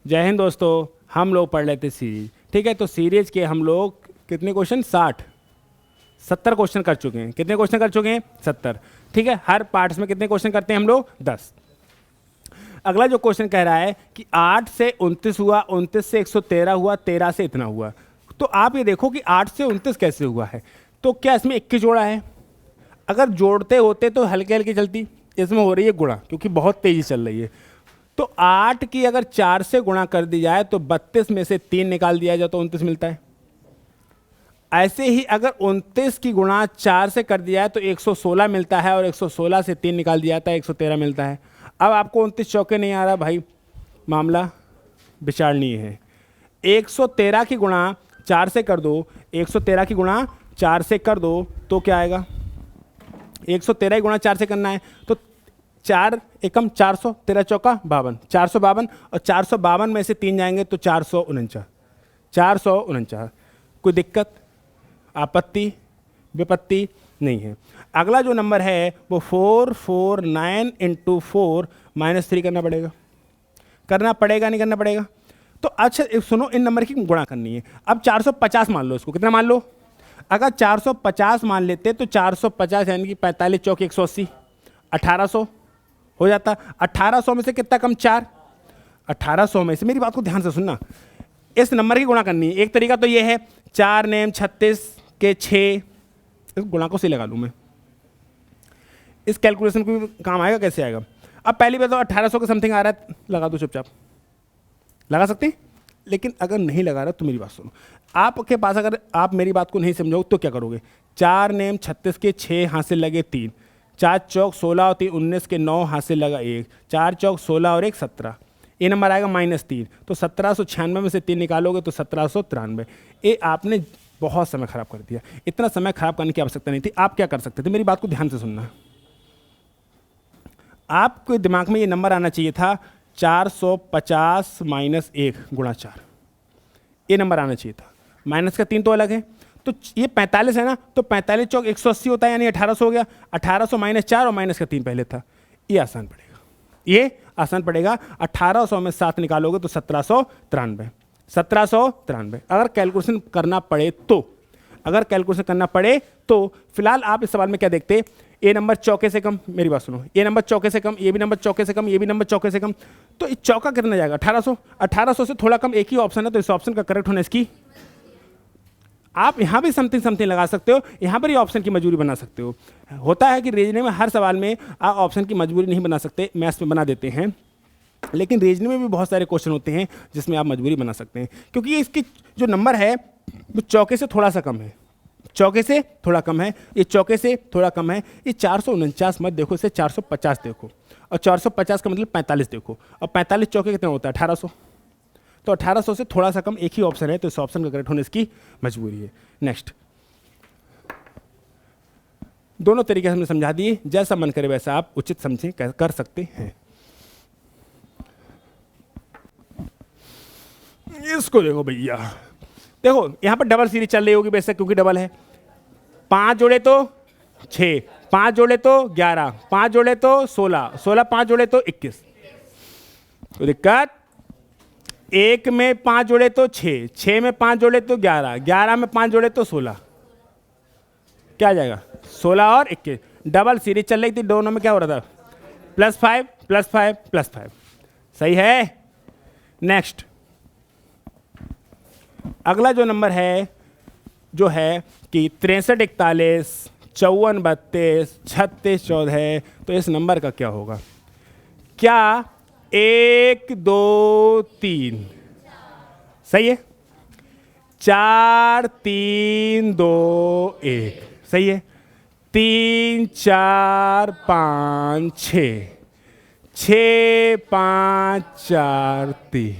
जय हिंद दोस्तों, हम लोग पढ़ लेते सीरीज। ठीक है, तो सीरीज के हम लोग कितने क्वेश्चन 70 क्वेश्चन कर चुके हैं। कितने क्वेश्चन कर चुके हैं? 70। ठीक है, हर पार्ट्स में कितने क्वेश्चन करते हैं हम लोग? 10। अगला जो क्वेश्चन कह रहा है कि 8 से 29 हुआ, 29 से 113 हुआ, 13 से इतना हुआ। तो आप ये देखो कि 8 से 29 कैसे हुआ है। तो क्या इसमें 21 जोड़ा है? अगर जोड़ते होते तो हल्के हल्की चलती, इसमें हो रही है गुणा क्योंकि बहुत तेजी चल रही है। तो 8 की अगर 4 से गुणा कर दी जाए तो 32 में से 3 निकाल दिया जाए तो 29 मिलता है। ऐसे ही अगर 29 की गुणा 4 से कर दिया जाए तो 116 मिलता है, और 116 से 3 निकाल दिया जाता है 113 मिलता है। अब आपको 29 चौके नहीं आ रहा भाई, मामला विचारणीय है। 113 की गुणा 4 से कर दो, 113 की गुणा 4 से कर दो तो क्या आएगा? 113 की गुणा 4 से करना है तो 4 एकम 400, 13 चौका 52, 452, और 452 में से 3 जाएंगे तो 449। 449। कोई दिक्कत, आपत्ति, विपत्ति नहीं है। अगला जो नंबर है वो 449 इंटू 4 -3 करना पड़ेगा। करना पड़ेगा नहीं करना पड़ेगा? तो अच्छा सुनो, इन नंबर की गुणा करनी है। अब 450 मान लो, इसको कितना मान लो? अगर 450 मान लेते तो 450 यानी कि 45 चौक 180, 1800 हो जाता। 1800 में से कितना कम? 4। 1800 में से, मेरी बात को ध्यान से सुनना, इस नंबर की गुणा करनी है। एक तरीका तो ये है 4 नेम 36 के 6, इस गुणा को सही लगा लूँ मैं। इस कैलकुलेशन को भी काम आएगा, कैसे आएगा? अब पहली बात तो 1800 के समथिंग आ रहा है, लगा दो चुपचाप, लगा सकते हैं। लेकिन अगर नहीं लगा रहा तो मेरी बात सुनो, आपके पास अगर आप मेरी बात को नहीं समझोगे तो क्या करोगे? 4 नेम 36 के 6 हाथ से लगे 3, 4 चौक 16 और 3 19 के 9 हाथ से लगा 1, 4 चौक 16 और 1 17, ये नंबर आएगा -3। तो 1796 में से 3 निकालोगे तो 1793। ये आपने बहुत समय खराब कर दिया। इतना समय खराब करने की आवश्यकता नहीं थी। आप क्या कर सकते थे? मेरी बात को ध्यान से सुनना। आपके दिमाग में ये नंबर आना चाहिए था 450 - 1 गुणा 4, ये नंबर आना चाहिए था। माइनस का 3 तो अलग है, तो ये 45 है ना, तो 45 चौक 180 होता है, यानी 1800 हो गया। 1800 -4 और माइनस का 3 पहले था। ये आसान पड़ेगा, ये आसान पड़ेगा। 1800 में 7 निकालोगे तो 1793। 1793। अगर कैलकुलेशन करना पड़े तो, अगर कैलकुलेशन करना पड़े तो फिलहाल आप इस सवाल में क्या देखते? ये नंबर चौके से कम, मेरी बात सुनो, ये नंबर चौके से कम, ये भी नंबर चौके से कम, ये भी नंबर चौके से कम, तो इस चौका कितना जाएगा? 1800। 1800 से थोड़ा कम एक ही ऑप्शन है, तो इस ऑप्शन का करेक्ट होना इसकी। आप यहाँ भी समथिंग समथिंग लगा सकते हो, यहाँ पर ही ऑप्शन की मजबूरी बना सकते हो। होता है कि रीजनिंग में हर सवाल में आप ऑप्शन की मजबूरी नहीं बना सकते, मैथ्स में बना देते हैं, लेकिन रीजनिंग में भी बहुत सारे क्वेश्चन होते हैं जिसमें आप मजबूरी बना सकते हैं, क्योंकि ये इसकी जो नंबर है वो चौके से थोड़ा सा कम है, चौके से थोड़ा कम है, ये चौके से थोड़ा कम है। ये 449 मत देखो, इसे 450 देखो, और 450 का मतलब 45 देखो, और 45 चौके कितना होता है? 1800। तो 1800 से थोड़ा सा कम एक ही ऑप्शन है, तो इस ऑप्शन का करेक्ट होने इसकी मजबूरी है। नेक्स्ट, दोनों तरीके हमने समझा दिए, जैसा मन करे वैसा आप उचित समझे कर सकते हैं। इसको देखो भैया, देखो यहां पर डबल सीरीज चल रही होगी वैसे, क्योंकि डबल है। 5 जोड़े तो 6, 5 जोड़े तो 11, 5 जोड़े तो 16, 16 5 जोड़े तो 21। तो दिक्कत, 1 में 5 जोड़े तो 6, 6 में 5 जोड़े तो 11, 11 में 5 जोड़े तो 16, क्या आ जाएगा? 16 और 21। डबल सीरीज चल रही थी, दोनों में क्या हो रहा था? +5 +5 +5। सही है। नेक्स्ट, अगला जो नंबर है जो है कि 63 41 54 32 36 14, तो इस नंबर का क्या होगा? क्या 1 2 3 सही है, 4 3 2 1 सही है, 3 4 5 6 6 5 4 3,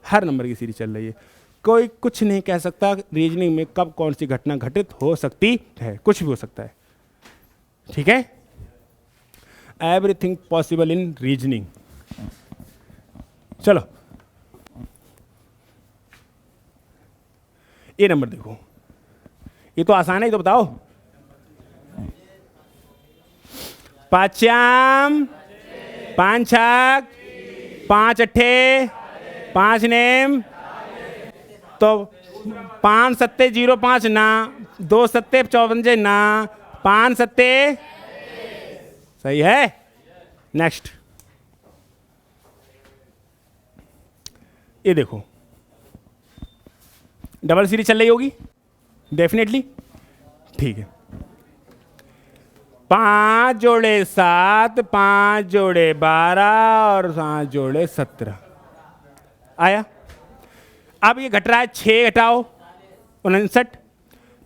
हर नंबर की सीरीज चल रही है। कोई कुछ नहीं कह सकता रीजनिंग में कब कौन सी घटना घटित हो सकती है, कुछ भी हो सकता है। ठीक है, एवरीथिंग पॉसिबल इन रीजनिंग। चलो ये नंबर देखो, ये तो आसान है, ये तो बताओ। 5 5 5 8 5 नेम, तो 5 सत्ते 05 ना, 2 सत्ते 54 ना, 5 सत्ते सही है। नेक्स्ट ये देखो, डबल सीरीज चल रही होगी डेफिनेटली, ठीक है। 5 जोड़े 7, 5 जोड़े 12 और 7 जोड़े 17 आया। अब ये घट रहा है, 6 घटाओ 59,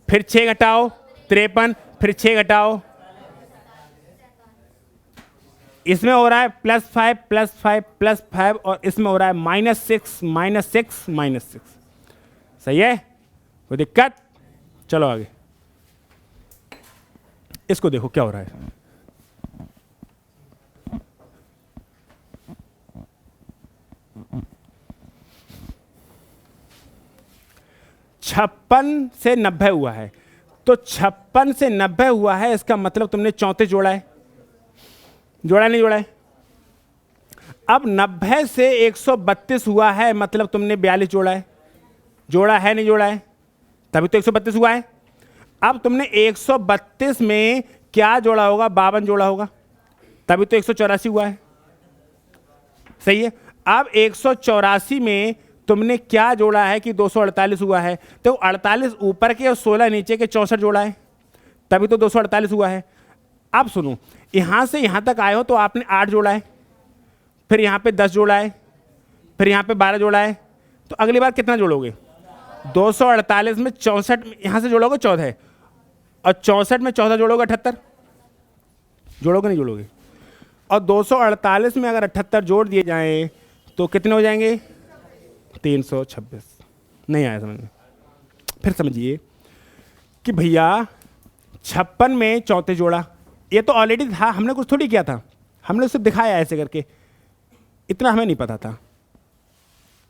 फिर 6 घटाओ 53, फिर 6 घटाओ, इसमें हो रहा है +5 +5 +5 और इसमें हो रहा है -6 -6 -6। सही है, कोई दिक्कत? चलो आगे, इसको देखो क्या हो रहा है। 56 से 90 हुआ है, तो 56 से 90 हुआ है, इसका मतलब तुमने 34 जोड़ा है, जोड़ा नहीं जोड़ा है। अब 90 से 132 हुआ है, मतलब तुमने 42 जोड़ा है, जोड़ा है नहीं जोड़ा है, तभी तो 132 हुआ है। अब तुमने 132 में क्या जोड़ा होगा? 52 जोड़ा होगा, तभी तो 184 हुआ है। सही है। अब 184 में तुमने क्या जोड़ा है कि 248 हुआ है, तो 48 ऊपर के और 16 नीचे के 64 जोड़ा है, तभी तो 248 हुआ है। अब सुनो, यहां से यहां तक आए हो तो आपने 8 जोड़ा है, फिर यहां पे 10 जोड़ा है, फिर यहां पे 12 जोड़ा है, तो अगली बार कितना जोड़ोगे? 248 में 64 यहां से जोड़ोगे 14, और 64 में 14 जोड़ोगे 78, जोड़ोगे नहीं जोड़ोगे? और 248 में अगर 78 जोड़ दिए जाएं तो कितने हो जाएंगे? 326। नहीं आया समझ में? फिर समझिए कि भैया 56 में 34 जोड़ा, ये तो ऑलरेडी था, हमने कुछ थोड़ी किया था, हमने उसे दिखाया ऐसे करके, इतना हमें नहीं पता था,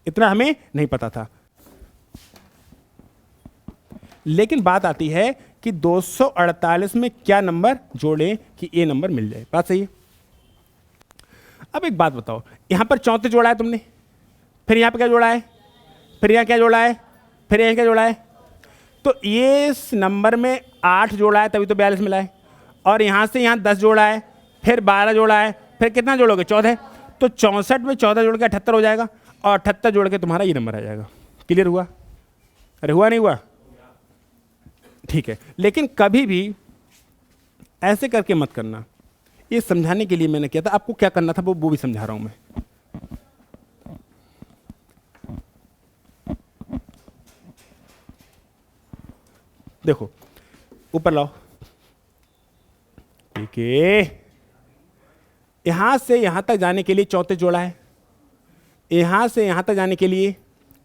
इतना हमें नहीं पता था। लेकिन बात आती है कि 248 में क्या नंबर जोड़ें कि ये नंबर मिल जाए। बात सही है। अब एक बात बताओ, यहां पर 34 जोड़ा है तुमने, फिर यहां पर क्या जोड़ा है, फिर यहां क्या जोड़ा है, फिर यहां क्या जोड़ा है, तो ये इस नंबर में 8 जोड़ा है, तभी तो 42 मिला है। और यहां से यहां 10 जोड़ा है, फिर 12 जोड़ा है, फिर कितना जोड़ोगे? 14। तो 64 में 14 जोड़ के 78 हो जाएगा, और 78 जोड़ के तुम्हारा ये नंबर आ जाएगा। क्लियर हुआ? अरे हुआ नहीं हुआ? ठीक है। लेकिन कभी भी ऐसे करके मत करना, ये समझाने के लिए मैंने किया था, आपको क्या करना था वो भी समझा रहा हूं मैं। देखो ऊपर लाओ, ठीक है। यहां से यहां तक जाने के लिए 34 जोड़ा है, यहां से यहां तक जाने के लिए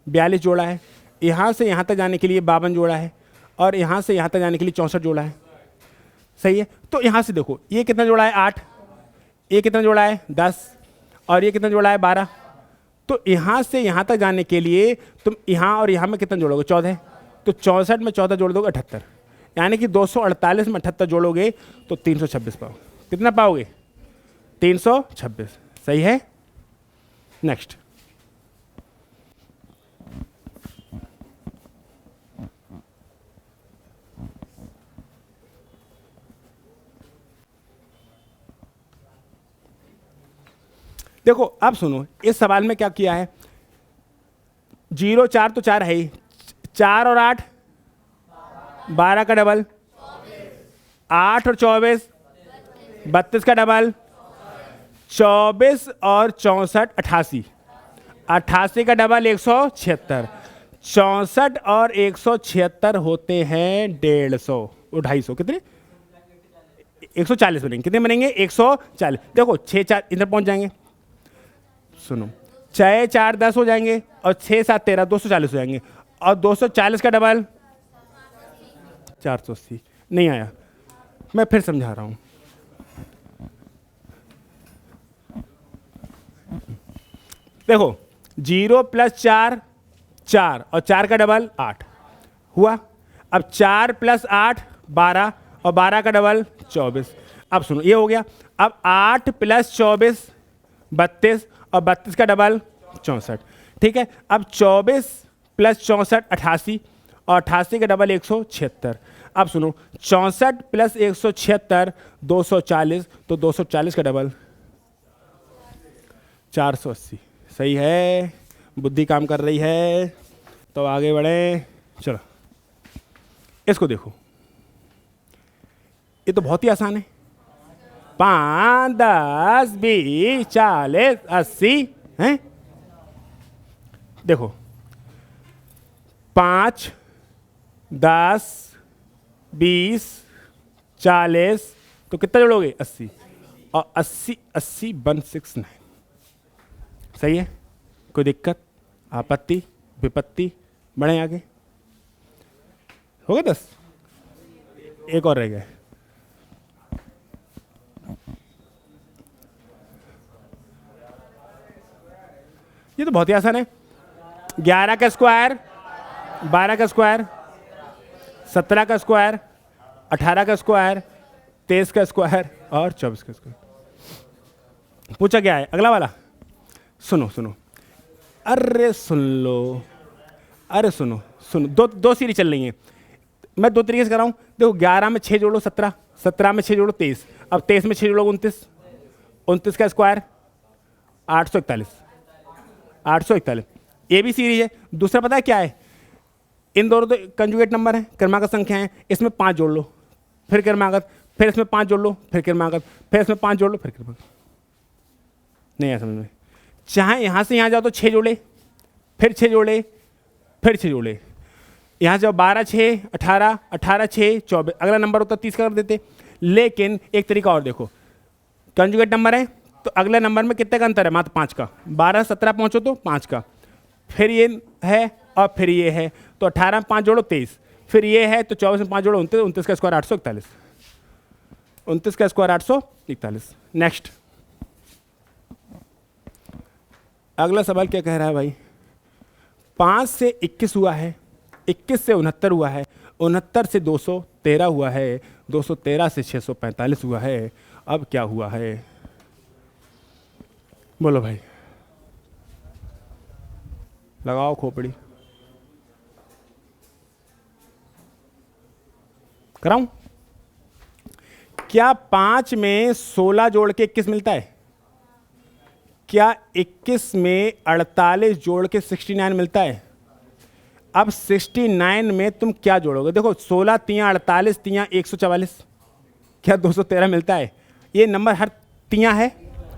42 जोड़ा है, यहां से यहां तक जाने के लिए 52 जोड़ा है, और यहां से यहां तक जाने के लिए 64 जोड़ा है। सही है। तो यहां से देखो, ये कितना जोड़ा है? 8। ये कितना जोड़ा है? 10। और ये कितना जोड़ा है? 12। तो यहां से यहां तक जाने के लिए तुम यहां और यहां में कितना जोड़ोगे? 14। तो 64 में 14 जोड़ दोगे 78, यानी कि 248 में 78 जोड़ोगे तो 326 पाओगे। कितना पाओगे? 326। सही है। नेक्स्ट, देखो अब सुनो, इस सवाल में क्या किया है? 0 4 तो 4 है ही, 4 और 8 12 का डबल, 8 और 24 32 का डबल, 24 और 64 88, 88 का डबल 176, 64 और 176 होते हैं 150 और 250। कितने? 140 बनेंगे। कितने बनेंगे? 140। देखो 6 4 इधर पहुंच जाएंगे। सुनो, 6 4 10 हो जाएंगे, और 6 7 13 240 हो जाएंगे, और 240 का डबल 480। नहीं आया? मैं फिर समझा रहा हूं। देखो 0 + 4 4, और 4 का डबल 8 हुआ। अब 4 + 8 12, और 12 का डबल 24। अब सुनो, ये हो गया। अब 8 + 24 32, और 32 का डबल 64। ठीक है, अब 24 प्लस 64 88, और 88 का डबल 176। अब सुनो, 64 प्लस 176 240, तो 240 का डबल 480। सही है, बुद्धि काम कर रही है। तो आगे बढ़े, चलो इसको देखो, ये तो बहुत ही आसान है। 5 10 20 40 80 हैं। देखो 5 10 20 40, तो कितना जोड़ोगे 80, और 80 80 169। सही है, कोई दिक्कत, आपत्ति, विपत्ति? बढ़े आगे, हो गए 10, एक और रह गए। ये तो बहुत ही आसान है। 11 का स्क्वायर, 12 का स्क्वायर, 17 का स्क्वायर, 18 का स्क्वायर, 23 का स्क्वायर और 24 का स्क्वायर। पूछा क्या है अगला वाला? सुनो सुनो, अरे सुन लो, अरे सुनो सुनो, दो सीरीज चल रही हैं, मैं दो तरीके से कर रहा हूँ। देखो 11 में 6 जोड़ो 17, 17 में 6 जोड़ो 23, अब 23 में 6 जोड़ो 29, 29 का स्क्वायर 841, 841। ये भी सीरीज है। दूसरा पता है क्या है? इन दोनों तो कंजुगेट नंबर है, क्रमागत संख्या है, इसमें 5 जोड़ लो, फिर क्रमागत, फिर इसमें 5 जोड़ लो, फिर क्रमागत, फिर इसमें 5 जोड़ लो, फिर क्रमागत। नहीं है समझ में? चाहे यहाँ से यहाँ जाओ तो 6 जोड़े, फिर 6 जोड़े, फिर 6 जोड़े, यहाँ जाओ 12 6 18, 18 6 24, अगला नंबर होता 30 का कर देते। लेकिन एक तरीका और देखो, कंजुगेट नंबर है तो अगले नंबर में कितने का अंतर है? मात्र 5 का। 12 17 पहुँचो तो 5 का, फिर ये है और फिर ये है, तो 18 में 5 जोड़ो 23, फिर ये है तो 24 में 5 जोड़ो 29, 29 का स्क्वायर 841, 29 का स्क्वायर 841। नेक्स्ट, अगला सवाल क्या कह रहा है भाई? 5 से 21 हुआ है, 21 से 69 हुआ है, 69 से 213 हुआ है, 213 से 645 हुआ है, अब क्या हुआ है? बोलो भाई, लगाओ खोपड़ी। कराऊं? क्या 5 में 16 जोड़ के 21 मिलता है? क्या 21 में 48 जोड़ के 69 मिलता है? अब 69 में तुम क्या जोड़ोगे? देखो 16 तियां 48 तियां 144, क्या 213 मिलता है? ये नंबर हर तियां है,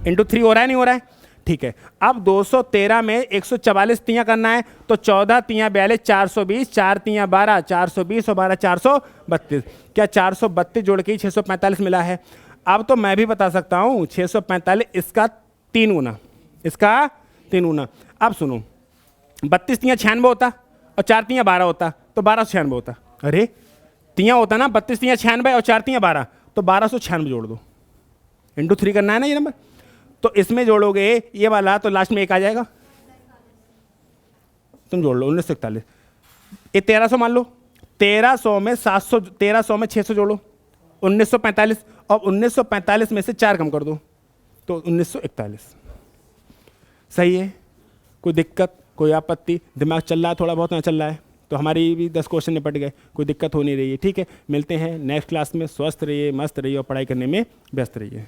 इंटू 3 हो रहा है, नहीं हो रहा है? ठीक है, अब 213 में 144 तियां करना है, तो 14 तियां 42 420, 4 तियां 12 420 और 12 432। क्या 432 जोड़ के ही 645 मिला है? अब तो मैं भी बता सकता हूँ 645 इसका 3 गुना, इसका 3 गुना। अब सुनो, 32 तियां 96 होता और 4 तियां 12 होता, तो 1296 होता। अरे तियां होता ना, 32 तियां 96 और 4 तियां 12, तो 1296 जोड़ दो, इंटू 3 करना है ना ये नंबर। तो इसमें जोड़ोगे ये वाला तो लास्ट में 1 आ जाएगा, तुम जोड़ लो 1941। ये 1300 मान लो, 1300 में 700, 1300 में 600 जोड़ो 1945, और 1945 में से 4 कम कर दो तो 1941। सही है, कोई दिक्कत, कोई आपत्ति? दिमाग चल रहा है थोड़ा बहुत? ना चल रहा है तो हमारी भी 10 क्वेश्चन निपट गए, कोई दिक्कत हो नहीं रही है। ठीक है, मिलते हैं नेक्स्ट क्लास में। स्वस्थ रहिए, मस्त रहिए और पढ़ाई करने में व्यस्त रहिए।